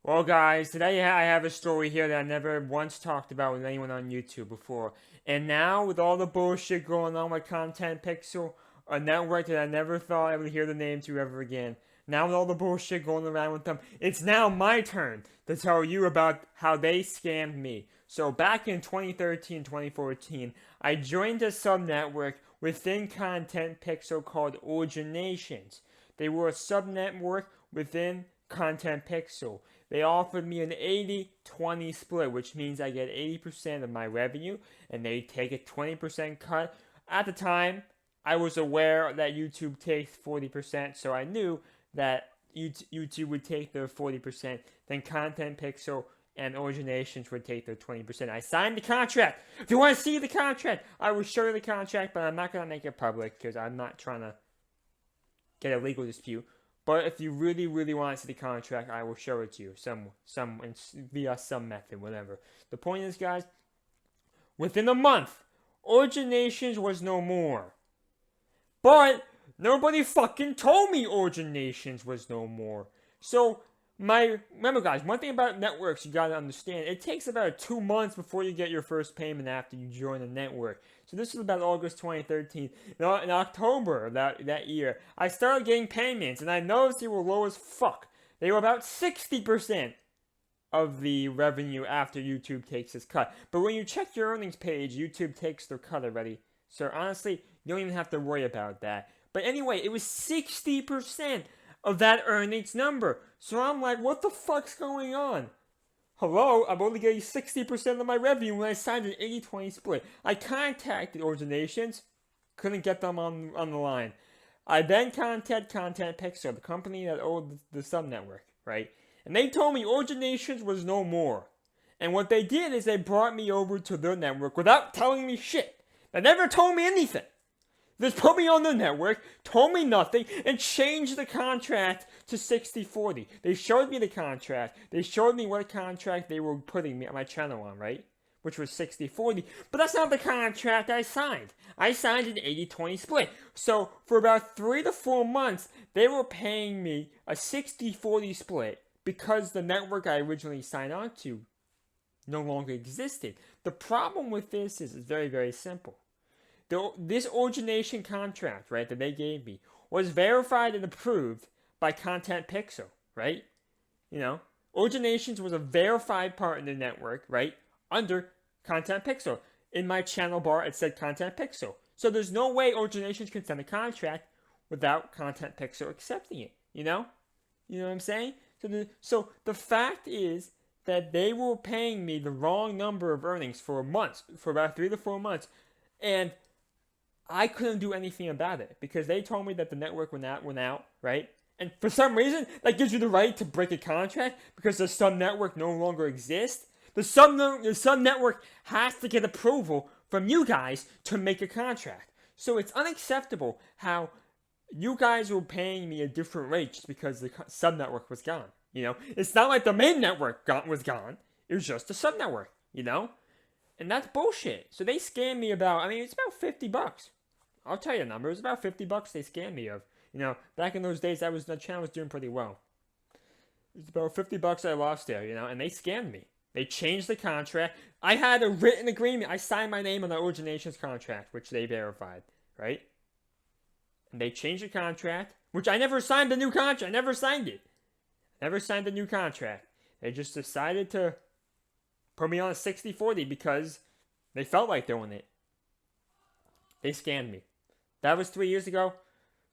Well, guys, today I have a story here that I never once talked about with anyone on YouTube before. And now, with all the bullshit going on with Content Pixel, a network that I never thought I would hear the name to ever again, now with all the bullshit going around with them, it's now my turn to tell you about how they scammed me. So, back in 2013, 2014, I joined a sub network within Content Pixel called Originations. They were a sub network within Content Pixel. They offered me an 80-20 split, which means I get 80% of my revenue and they take a 20% cut. At the time, I was aware that YouTube takes 40%, so I knew that YouTube would take their 40%, then Content Pixel and Originations would take their 20%. I signed the contract. If you want to see the contract, I will show you the contract, but I'm not going to make it public because I'm not trying to get a legal dispute. But if you really, really want to see the contract, I will show it to you via some method, whatever. The point is, guys, within a month, Originations was no more. But nobody fucking told me Originations was no more. So remember, guys, one thing about networks you gotta understand, it takes about 2 months before you get your first payment after you join a network. So this is about August 2013. In October of that year, I started getting payments, and I noticed they were low as fuck. They were about 60% of the revenue after YouTube takes its cut. But when you check your earnings page, YouTube takes their cut already. So honestly, you don't even have to worry about that. But anyway, it was 60% of that earnings number. So I'm like, what the fuck's going on? Hello, I'm only getting 60% of my revenue when I signed an 80-20 split. I contacted Originations, couldn't get them on the line. I then contacted Content Pixel, the company that owned the sub network, right? And they told me Originations was no more. And what they did is they brought me over to their network without telling me shit. They never told me anything. They just put me on the network, told me nothing, and changed the contract to 60-40. They showed me the contract. They showed me what contract they were putting me my channel on, right? Which was 60-40. But that's not the contract I signed. I signed an 80-20 split. So for about 3 to 4 months, they were paying me a 60-40 split because the network I originally signed on to no longer existed. The problem with this is it's very, very simple. This origination contract, right, that they gave me was verified and approved by Content Pixel, right? You know, Originations was a verified partner network, right, under Content Pixel. In my channel bar, it said Content Pixel. So there's no way Originations can send a contract without Content Pixel accepting it, you know? You know what I'm saying? So the fact is that they were paying me the wrong number of earnings for months, for about 3 to 4 months, and I couldn't do anything about it because they told me that the network went out, right? And for some reason, that gives you the right to break a contract because the sub network no longer exists. The sub network has to get approval from you guys to make a contract. So it's unacceptable how you guys were paying me a different rate just because the sub network was gone. You know, it's not like the main network was gone. It was just the sub network. You know, and that's bullshit. So they scammed me about. I mean, it's about $50. I'll tell you a number. It was about $50 they scammed me of. You know, back in those days, the channel was doing pretty well. It's about $50 I lost there. You know, and they scammed me. They changed the contract. I had a written agreement. I signed my name on the Originations contract, which they verified, right? And they changed the contract, which I never signed the new contract. I never signed it. Never signed the new contract. They just decided to put me on a 60-40 because they felt like doing it. They scammed me. That was 3 years ago.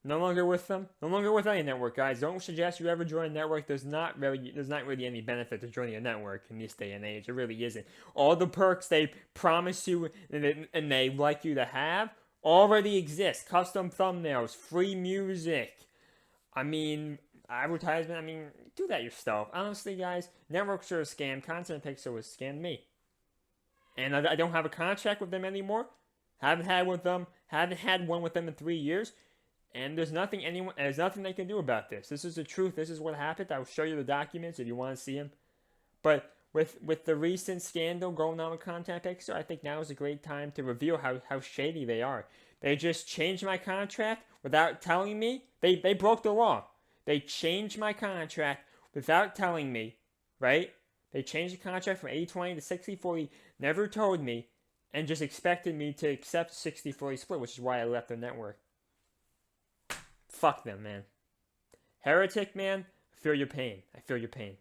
No longer with them. No longer with any network, guys. Don't suggest you ever join a network. There's not really any benefit to joining a network in this day and age. It really isn't. All the perks they promise you and they like you to have already exist. Custom thumbnails, free music. I mean, advertisement. I mean, do that yourself. Honestly, guys, networks are a scam. Content Pixel has scammed me. And I don't have a contract with them anymore. Haven't had one with them in 3 years. And there's nothing they can do about this. This is the truth. This is what happened. I will show you the documents if you want to see them. But with the recent scandal going on with Content Pixel, I think now is a great time to reveal how shady they are. They just changed my contract without telling me. They broke the law. They changed my contract without telling me right? They changed the contract from 80-20 to 60-40, never told me, and just expected me to accept 60-40 split, which is why I left their network. Fuck them, man. Heretic, man, I feel your pain. I feel your pain.